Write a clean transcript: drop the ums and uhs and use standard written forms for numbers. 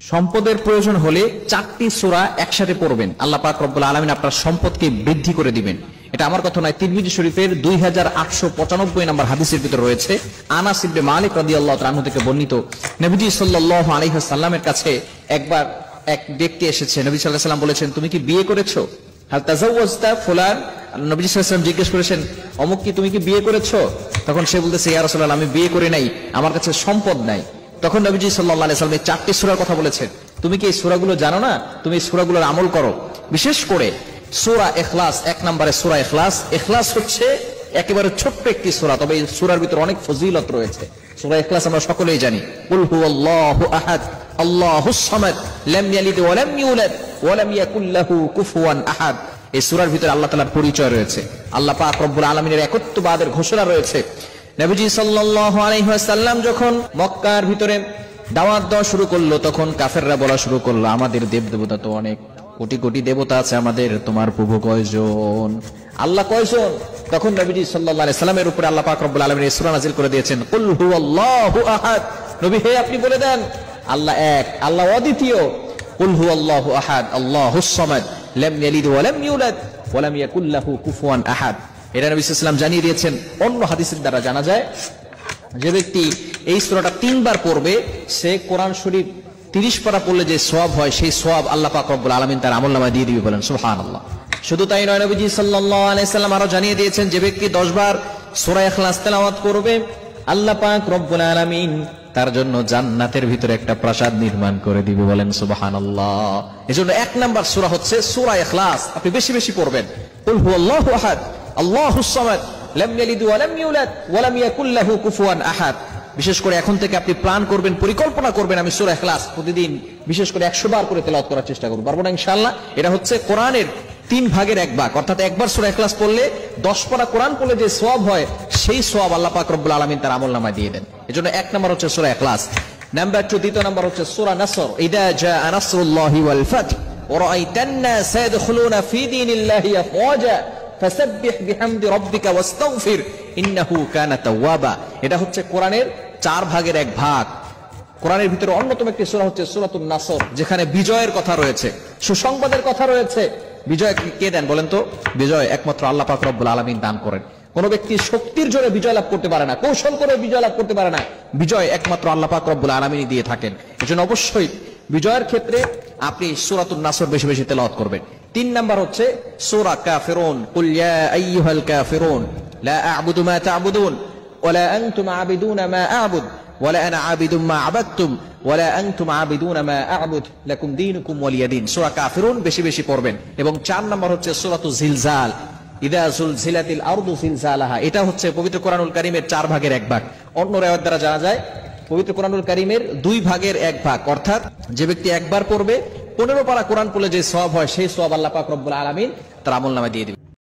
সম্পদের প্রয়োজন হলে 4টি সূরা একসাথে পড়বেন, আল্লাহ পাক রব্বুল আলামিন আপনার সম্পদকে বৃদ্ধি করে দিবেন। এটা আমার কথা নয়, তিরমিজি শরীফের 2895 নম্বর হাদিসের ভিতরে রয়েছে। আনাস ইবনে মালিক রাদিয়াল্লাহু তাআলা আনহু থেকে বর্ণিত, নবীজি সাল্লাল্লাহু আলাইহি ওয়াসাল্লামের কাছে একবার এক ব্যক্তি এসেছে। নবী সাল্লাল্লাহু আলাইহি ওয়াসাল্লাম বলেছেন, তুমি কি বিয়ে করেছো? হাল তাজাওয়াজতা ফুলান? নবী সাল্লাল্লাহু আলাইহি ওয়াসাল্লাম জিজ্ঞেস করেছেন, অমুক কি তুমি কি বিয়ে করেছো? তখন সে বলতেছে, ইয়া রাসূলুল্লাহ, আমি বিয়ে করি নাই, আমার কাছে সম্পদ নাই। তখন নবীজি সাল্লাল্লাহু আলাইহি ওয়াসাল্লাম 4টি সূরার কথা বলেছেন। তুমি কি এই সূরাগুলো জানো না? তুমি এই সূরাগুলোর আমল করো। বিশেষ করে সূরা ইখলাস, 1 নম্বরে সূরা ইখলাস। ইখলাস হচ্ছে একেবারে ছোট্ট একটি সূরা, তবে এই সূরার ভিতরে অনেক ফজিলত রয়েছে। সূরা ইখলাস আমরা সকলেই জানি, কুল হুয়াল্লাহু আহাদ আল্লাহুস সামাদ লাম ইয়ালিদ ওয়া লাম ইউলাদ ওয়া লাম ইয়াকুল লাহু কুফুয়ান আহাদ। এই সূরার ভিতরে আল্লাহ তাআলার পরিচয় রয়েছে, আল্লাহ পাক রব্বুল আলামিনের একত্ববাদের ঘোষণা রয়েছে। নবীজি সাল্লাল্লাহু আলাইহি ওয়াসাল্লাম যখন মক্কার ভিতরে দাওয়াত দেওয়া শুরু করলো, তখন কাফেররা বলা শুরু করলো, আমাদের দেব দেবতা তো অনেক, কোটি কোটি দেবতা আছে আমাদের, তোমার প্রভু কয়জন, আল্লাহ কয়জন? তখন নবীজি সাল্লাল্লাহু আলাইহি সাল্লামের উপরে আল্লাহ পাক রব্বুল আলামিন এই সূরা নাযিল করে দিয়েছেন, কুল হুয়াল্লাহু আহাদ। নবী হে, আপনি বলে দেন আল্লাহ এক, আল্লাহ অদ্বিতীয়। কুল হুয়াল্লাহু আহাদ আল্লাহুস সামাদ লাম ইয়ালিদ ওয়া লাম ইউলাদ ওয়া লাম ইয়াকুল লাহু কুফুয়ান আহাদ। এটা নবী সাল্লাল্লাহু আলাইহি ওয়াসাল্লাম জানিয়ে দিয়েছেন। অন্য হাদিসের দ্বারা জানা যায়, যে ব্যক্তি এই সূরাটা 3 বার পড়বে, সে কোরআন শরীফ 30 পারা পড়লে যে সওয়াব হয়, সেই সওয়াব আল্লাহ পাক রব্বুল আলামিন তার আমলনামায় দিয়ে দিবে, বলেন সুবহানাল্লাহ। শুধু তাই নয়, নবীজি সাল্লাল্লাহু আলাইহি সাল্লাম আরো জানিয়ে দিয়েছেন, যে ব্যক্তি 10 বার সূরা ইখলাস তেলাওয়াত করবে, আল্লাহ পাক রব্বুল আলামিন তার জন্য জান্নাতের ভিতরে একটা প্রাসাদ নির্মাণ করে দিবে, বলেন সুবহানাল্লাহ। এজন্য 1 নাম্বার সূরা হচ্ছে সূরা ইখলাস, আপনি বেশি বেশি পড়বেন। কুল হুয়াল্লাহু আহাদ আল্লাহুস সামাদ লাম ইয়ালিদ ওয়া লাম ইউলাদ ওয়া লাম ইয়াকুল লাহু কুফুয়ান আহাদ। বিশেষ করে এখন থেকে আপনি প্ল্যান করবেন, পরিকল্পনা করবেন, আমি সূরা ইখলাস প্রতিদিন বিশেষ করে 100 বার করে তেলাওয়াত করার চেষ্টা করব। পারবো না ইনশাআল্লাহ? এটা হচ্ছে কোরআনের 3 ভাগের 1 ভাগ, অর্থাৎ একবার সূরা ইখলাস পড়লে 10 পারা কোরআন পড়লে যে সওয়াব হয়, সেই সওয়াব আল্লাহ পাক রব্বুল আলামিন তার আমলনামায় দিয়ে দেন। এজন্য 1 নাম্বার হচ্ছে সূরা ইখলাস। নাম্বার 2, দ্বিতীয় নাম্বার হচ্ছে সূরা নাসর। ইদা জাআ নাসরুল্লাহি ওয়াল ফাতহ ওয়া রাআইতান নাসা ইয়াদখুলুনা ফি দীনিল্লাহি আফওয়াজা ফাসাব্বিহ বিহামদি রাব্বিকা ওয়াস্তাগফির ইন্নাহু কানা তাওয়াবা। এটা হচ্ছে কোরআনের 4 ভাগের 1 ভাগ। কোরআনের ভিতরে অন্যতম একটি সূরা হচ্ছে সূরাতুন নাসর, যেখানে বিজয়ের কথা রয়েছে, সুসংবাদের কথা রয়েছে। বিজয় কে দেন বলেন তো? বিজয় একমাত্র আল্লাহ পাক রব্বুল আলামিন দান করেন। কোন ব্যক্তি শক্তির জোরে বিজয় লাভ করতে পারে না, কৌশল করে বিজয় লাভ করতে পারে না, বিজয় একমাত্র আল্লাহ পাক রব্বুল আলামিনই দিয়ে থাকেন। এজন্য অবশ্যই বিজয়ের ক্ষেত্রে আপনি সূরাতুন নাসর বেশি বেশি তেলাওয়াত করবেন। 3 নাম্বার হচ্ছে সূরা কাফিরুন, কুল ইয়া আইয়ুহাল কাফিরুন লা আ'বুদু মা তা'বুদুন ওয়া লা আনতুম আ'বিদুনা মা আ'বুদ ওয়া লা আনা আ'বিদুম মা আ'বাদতুম ওয়া লা আনতুম আ'বিদুনা মা আ'বুদ লাকুম দীনুকুম ওয়ালিয়া দীন। সূরা কাফিরুন বেশি বেশি পড়বেন। এবং 4 নাম্বার হচ্ছে সূরাতুল জিলজাল, ইদা যুলজিলাতিল আরদু জিলজালাহা। এটা হচ্ছে পবিত্র কোরআনুল কারীমের 4 ভাগের 1 ভাগ। অন্য riwayat দ্বারা জানা যায়, পবিত্র কোরআনুল কারীমের 2 ভাগের 1 ভাগ, অর্থাৎ যে ব্যক্তি একবার পড়বে 15 পারা কোরআন পড়লে যে সওয়াব হয়, সেই সওয়াব আল্লাহ পাক রব্বুল আলামিন তার আমলনামায় দিয়ে দিবেন।